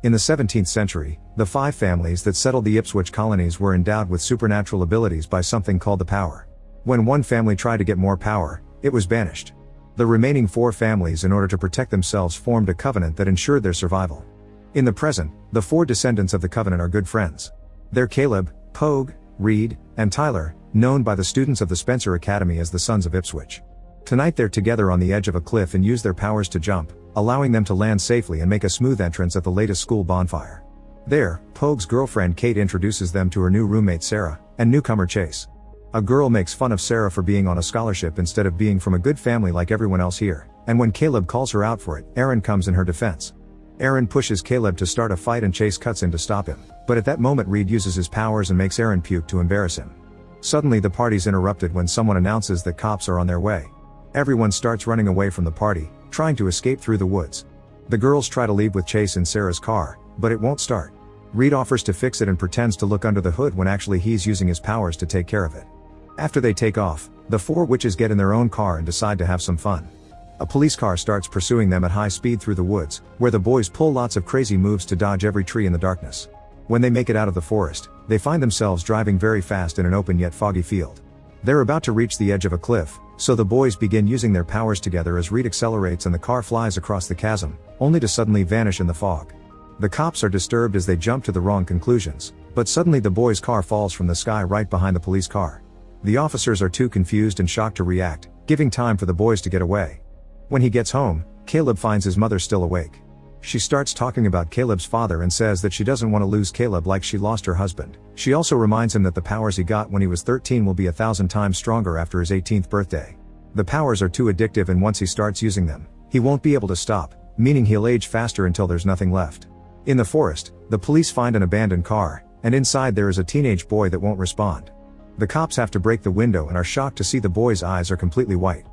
In the 17th century, the 5 families that settled the Ipswich colonies were endowed with supernatural abilities by something called the power. When one family tried to get more power, it was banished. The remaining 4 families, in order to protect themselves, formed a covenant that ensured their survival. In the present, the 4 descendants of the covenant are good friends. They're Caleb, Pogue, Reed, and Tyler, known by the students of the Spencer Academy as the Sons of Ipswich. Tonight they're together on the edge of a cliff and use their powers to jump, allowing them to land safely and make a smooth entrance at the latest school bonfire. There, Pogue's girlfriend Kate introduces them to her new roommate Sarah, and newcomer Chase. A girl makes fun of Sarah for being on a scholarship instead of being from a good family like everyone else here, and when Caleb calls her out for it, Aaron comes in her defense. Aaron pushes Caleb to start a fight and Chase cuts in to stop him, but at that moment Reed uses his powers and makes Aaron puke to embarrass him. Suddenly the party's interrupted when someone announces that cops are on their way. Everyone starts running away from the party, trying to escape through the woods. The girls try to leave with Chase in Sarah's car, but it won't start. Reed offers to fix it and pretends to look under the hood when actually he's using his powers to take care of it. After they take off, the 4 witches get in their own car and decide to have some fun. A police car starts pursuing them at high speed through the woods, where the boys pull lots of crazy moves to dodge every tree in the darkness. When they make it out of the forest, they find themselves driving very fast in an open yet foggy field. They're about to reach the edge of a cliff, so the boys begin using their powers together as Reed accelerates and the car flies across the chasm, only to suddenly vanish in the fog. The cops are disturbed as they jump to the wrong conclusions, but suddenly the boys' car falls from the sky right behind the police car. The officers are too confused and shocked to react, giving time for the boys to get away. When he gets home, Caleb finds his mother still awake. She starts talking about Caleb's father and says that she doesn't want to lose Caleb like she lost her husband. She also reminds him that the powers he got when he was 13 will be 1,000 times stronger after his 18th birthday. The powers are too addictive, and once he starts using them, he won't be able to stop, meaning he'll age faster until there's nothing left. In the forest, the police find an abandoned car, and inside there is a teenage boy that won't respond. The cops have to break the window and are shocked to see the boy's eyes are completely white.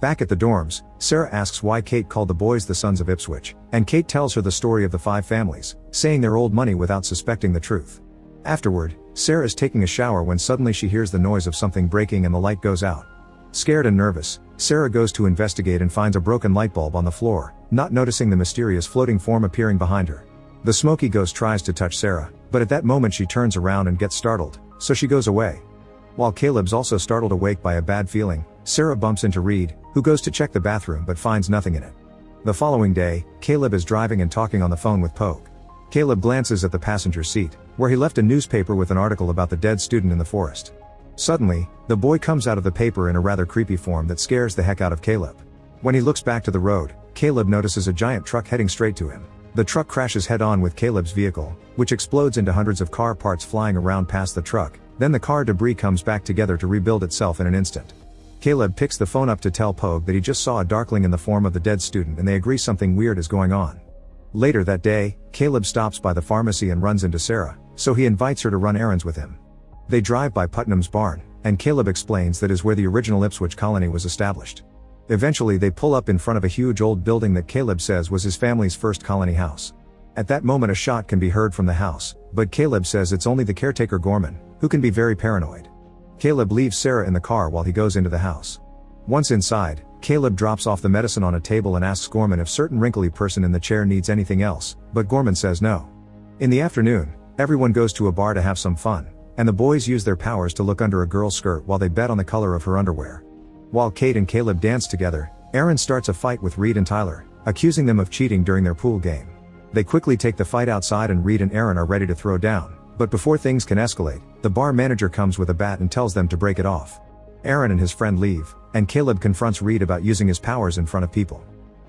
Back at the dorms, Sarah asks why Kate called the boys the Sons of Ipswich, and Kate tells her the story of the 5 families, saying they're old money without suspecting the truth. Afterward, Sarah is taking a shower when suddenly she hears the noise of something breaking and the light goes out. Scared and nervous, Sarah goes to investigate and finds a broken light bulb on the floor, not noticing the mysterious floating form appearing behind her. The smoky ghost tries to touch Sarah, but at that moment she turns around and gets startled, so she goes away. While Caleb's also startled awake by a bad feeling, Sarah bumps into Reed, who goes to check the bathroom but finds nothing in it. The following day, Caleb is driving and talking on the phone with Pogue. Caleb glances at the passenger seat, where he left a newspaper with an article about the dead student in the forest. Suddenly, the boy comes out of the paper in a rather creepy form that scares the heck out of Caleb. When he looks back to the road, Caleb notices a giant truck heading straight to him. The truck crashes head-on with Caleb's vehicle, which explodes into hundreds of car parts flying around past the truck. Then the car debris comes back together to rebuild itself in an instant. Caleb picks the phone up to tell Pogue that he just saw a darkling in the form of the dead student, and they agree something weird is going on. Later that day, Caleb stops by the pharmacy and runs into Sarah, so he invites her to run errands with him. They drive by Putnam's barn, and Caleb explains that is where the original Ipswich colony was established. Eventually they pull up in front of a huge old building that Caleb says was his family's first colony house. At that moment a shot can be heard from the house, but Caleb says it's only the caretaker Gorman, who can be very paranoid. Caleb leaves Sarah in the car while he goes into the house. Once inside, Caleb drops off the medicine on a table and asks Gorman if certain wrinkly person in the chair needs anything else, but Gorman says no. In the afternoon, everyone goes to a bar to have some fun, and the boys use their powers to look under a girl's skirt while they bet on the color of her underwear. While Kate and Caleb dance together, Aaron starts a fight with Reed and Tyler, accusing them of cheating during their pool game. They quickly take the fight outside and Reed and Aaron are ready to throw down, but before things can escalate, the bar manager comes with a bat and tells them to break it off. Aaron and his friend leave, and Caleb confronts Reed about using his powers in front of people.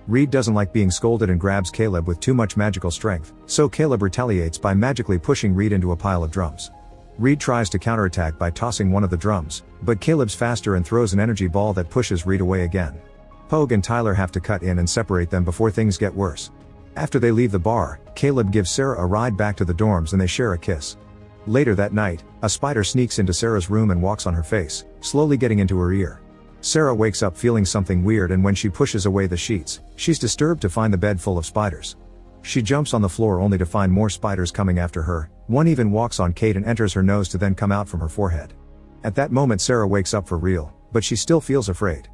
Reed doesn't like being scolded and grabs Caleb with too much magical strength, so Caleb retaliates by magically pushing Reed into a pile of drums. Reed tries to counterattack by tossing one of the drums, but Caleb's faster and throws an energy ball that pushes Reed away again. Pogue and Tyler have to cut in and separate them before things get worse. After they leave the bar, Caleb gives Sarah a ride back to the dorms and they share a kiss. Later that night, a spider sneaks into Sarah's room and walks on her face, slowly getting into her ear. Sarah wakes up feeling something weird, and when she pushes away the sheets, she's disturbed to find the bed full of spiders. She jumps on the floor only to find more spiders coming after her. One even walks on Kate and enters her nose to then come out from her forehead. At that moment Sarah wakes up for real, but she still feels afraid.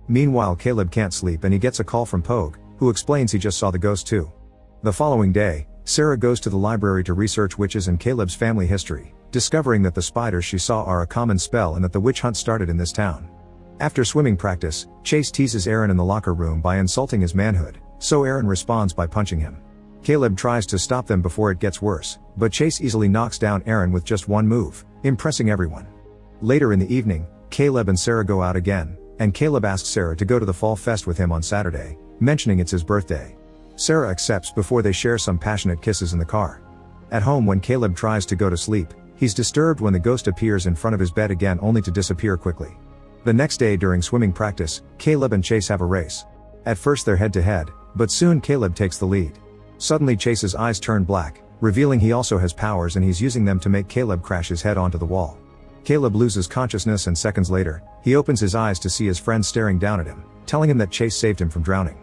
Meanwhile Caleb can't sleep and he gets a call from Pogue, who explains he just saw the ghost too. The following day, Sarah goes to the library to research witches and Caleb's family history, discovering that the spiders she saw are a common spell and that the witch hunt started in this town. After swimming practice, Chase teases Aaron in the locker room by insulting his manhood, so Aaron responds by punching him. Caleb tries to stop them before it gets worse, but Chase easily knocks down Aaron with just one move, impressing everyone. Later in the evening, Caleb and Sarah go out again, and Caleb asks Sarah to go to the fall fest with him on Saturday, mentioning it's his birthday. Sarah accepts before they share some passionate kisses in the car. At home, when Caleb tries to go to sleep, he's disturbed when the ghost appears in front of his bed again, only to disappear quickly. The next day during swimming practice, Caleb and Chase have a race. At first they're head to head, but soon Caleb takes the lead. Suddenly Chase's eyes turn black, revealing he also has powers and he's using them to make Caleb crash his head onto the wall. Caleb loses consciousness and seconds later, he opens his eyes to see his friend staring down at him, telling him that Chase saved him from drowning.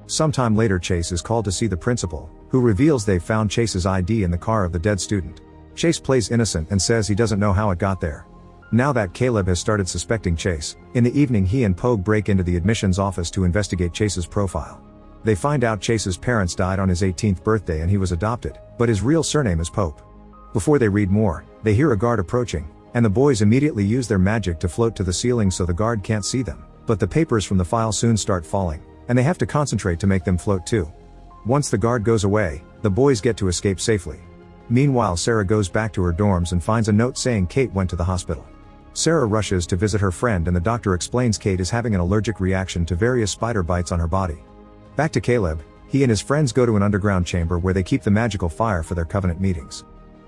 Sometime later Chase is called to see the principal, who reveals they've found Chase's ID in the car of the dead student. Chase plays innocent and says he doesn't know how it got there. Now that Caleb has started suspecting Chase, in the evening he and Pogue break into the admissions office to investigate Chase's profile. They find out Chase's parents died on his 18th birthday and he was adopted, but his real surname is Pope. Before they read more, they hear a guard approaching, and the boys immediately use their magic to float to the ceiling so the guard can't see them, but the papers from the file soon start falling, and they have to concentrate to make them float too. Once the guard goes away, the boys get to escape safely. Meanwhile, Sarah goes back to her dorms and finds a note saying Kate went to the hospital. Sarah rushes to visit her friend and the doctor explains Kate is having an allergic reaction to various spider bites on her body. Back to Caleb, he and his friends go to an underground chamber where they keep the magical fire for their covenant meetings.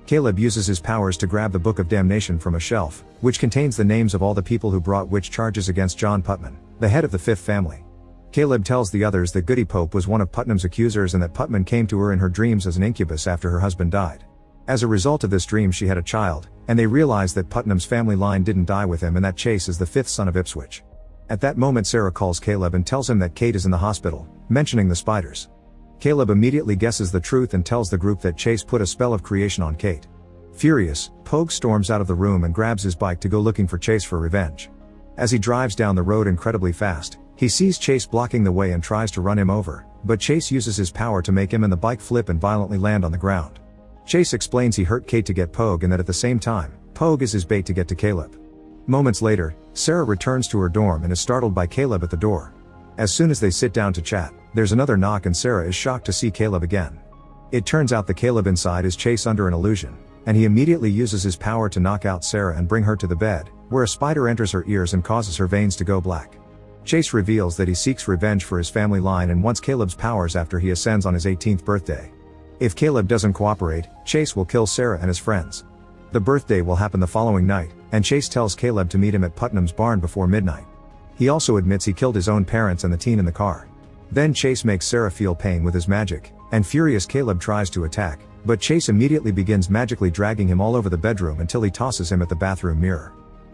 Caleb uses his powers to grab the Book of Damnation from a shelf, which contains the names of all the people who brought witch charges against John Putman, the head of the fifth family. Caleb tells the others that Goody Pope was one of Putnam's accusers and that Putman came to her in her dreams as an incubus after her husband died. As a result of this dream she had a child, and they realize that Putnam's family line didn't die with him and that Chase is the fifth son of Ipswich. At that moment Sarah calls Caleb and tells him that Kate is in the hospital, mentioning the spiders. Caleb immediately guesses the truth and tells the group that Chase put a spell of creation on Kate. Furious, Pogue storms out of the room and grabs his bike to go looking for Chase for revenge. As he drives down the road incredibly fast, he sees Chase blocking the way and tries to run him over, but Chase uses his power to make him and the bike flip and violently land on the ground. Chase explains he hurt Kate to get Pogue and that at the same time, Pogue is his bait to get to Caleb. Moments later, Sarah returns to her dorm and is startled by Caleb at the door. As soon as they sit down to chat, there's another knock and Sarah is shocked to see Caleb again. It turns out the Caleb inside is Chase under an illusion, and he immediately uses his power to knock out Sarah and bring her to the bed, where a spider enters her ears and causes her veins to go black. Chase reveals that he seeks revenge for his family line and wants Caleb's powers after he ascends on his 18th birthday. If Caleb doesn't cooperate, Chase will kill Sarah and his friends. The birthday will happen the following night, and Chase tells Caleb to meet him at Putnam's barn before midnight. He also admits he killed his own parents and the teen in the car. Then Chase makes Sarah feel pain with his magic, and furious Caleb tries to attack, but Chase immediately begins magically dragging him all over the bedroom until he tosses him at the bathroom mirror.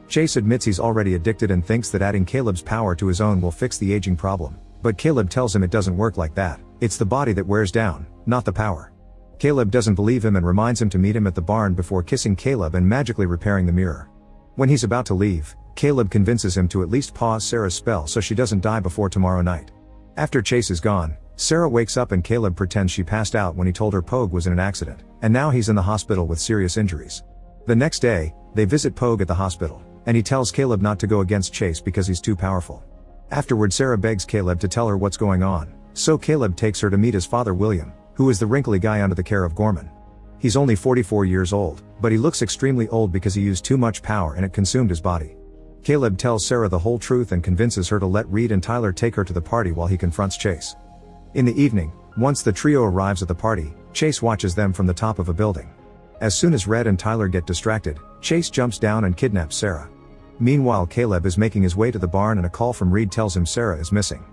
Chase admits he's already addicted and thinks that adding Caleb's power to his own will fix the aging problem, but Caleb tells him it doesn't work like that, it's the body that wears down, not the power. Caleb doesn't believe him and reminds him to meet him at the barn before kissing Caleb and magically repairing the mirror. When he's about to leave, Caleb convinces him to at least pause Sarah's spell so she doesn't die before tomorrow night. After Chase is gone, Sarah wakes up and Caleb pretends she passed out when he told her Pogue was in an accident, and now he's in the hospital with serious injuries. The next day, they visit Pogue at the hospital, and he tells Caleb not to go against Chase because he's too powerful. Afterward, Sarah begs Caleb to tell her what's going on, so Caleb takes her to meet his father William, who is the wrinkly guy under the care of Gorman. He's only 44 years old, but he looks extremely old because he used too much power and it consumed his body. Caleb tells Sarah the whole truth and convinces her to let Reed and Tyler take her to the party while he confronts Chase. In the evening, once the trio arrives at the party, Chase watches them from the top of a building. As soon as Red and Tyler get distracted, Chase jumps down and kidnaps Sarah. Meanwhile, Caleb is making his way to the barn and a call from Reed tells him Sarah is missing.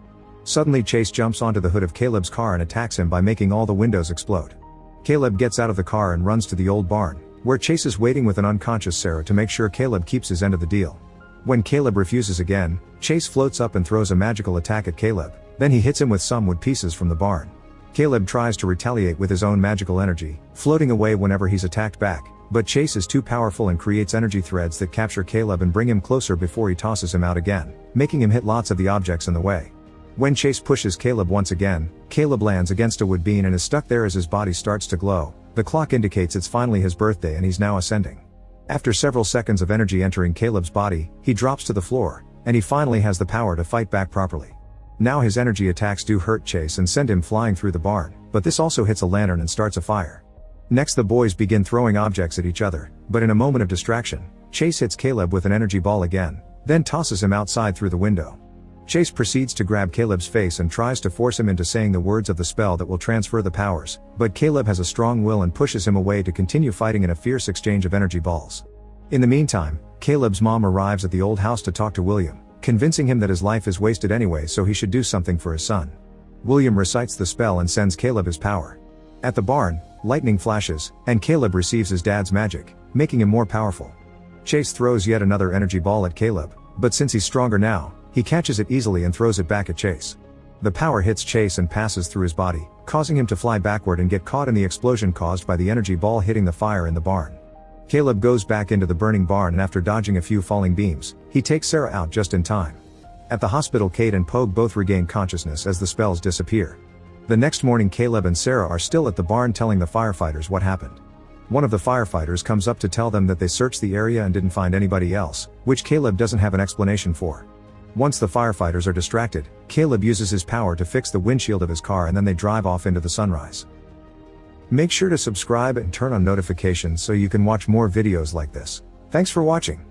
Suddenly Chase jumps onto the hood of Caleb's car and attacks him by making all the windows explode. Caleb gets out of the car and runs to the old barn, where Chase is waiting with an unconscious Sarah to make sure Caleb keeps his end of the deal. When Caleb refuses again, Chase floats up and throws a magical attack at Caleb, then he hits him with some wood pieces from the barn. Caleb tries to retaliate with his own magical energy, floating away whenever he's attacked back, but Chase is too powerful and creates energy threads that capture Caleb and bring him closer before he tosses him out again, making him hit lots of the objects in the way. When Chase pushes Caleb once again, Caleb lands against a wood beam and is stuck there as his body starts to glow. The clock indicates it's finally his birthday and he's now ascending. After several seconds of energy entering Caleb's body, he drops to the floor, and he finally has the power to fight back properly. Now his energy attacks do hurt Chase and send him flying through the barn, but this also hits a lantern and starts a fire. Next the boys begin throwing objects at each other, but in a moment of distraction, Chase hits Caleb with an energy ball again, then tosses him outside through the window. Chase proceeds to grab Caleb's face and tries to force him into saying the words of the spell that will transfer the powers, but Caleb has a strong will and pushes him away to continue fighting in a fierce exchange of energy balls. In the meantime, Caleb's mom arrives at the old house to talk to William, convincing him that his life is wasted anyway so he should do something for his son. William recites the spell and sends Caleb his power. At the barn, lightning flashes, and Caleb receives his dad's magic, making him more powerful. Chase throws yet another energy ball at Caleb, but since he's stronger now, he catches it easily and throws it back at Chase. The power hits Chase and passes through his body, causing him to fly backward and get caught in the explosion caused by the energy ball hitting the fire in the barn. Caleb goes back into the burning barn and after dodging a few falling beams, he takes Sarah out just in time. At the hospital, Kate and Pogue both regain consciousness as the spells disappear. The next morning, Caleb and Sarah are still at the barn telling the firefighters what happened. One of the firefighters comes up to tell them that they searched the area and didn't find anybody else, which Caleb doesn't have an explanation for. Once the firefighters are distracted, Caleb uses his power to fix the windshield of his car and then they drive off into the sunrise. Make sure to subscribe and turn on notifications so you can watch more videos like this. Thanks for watching.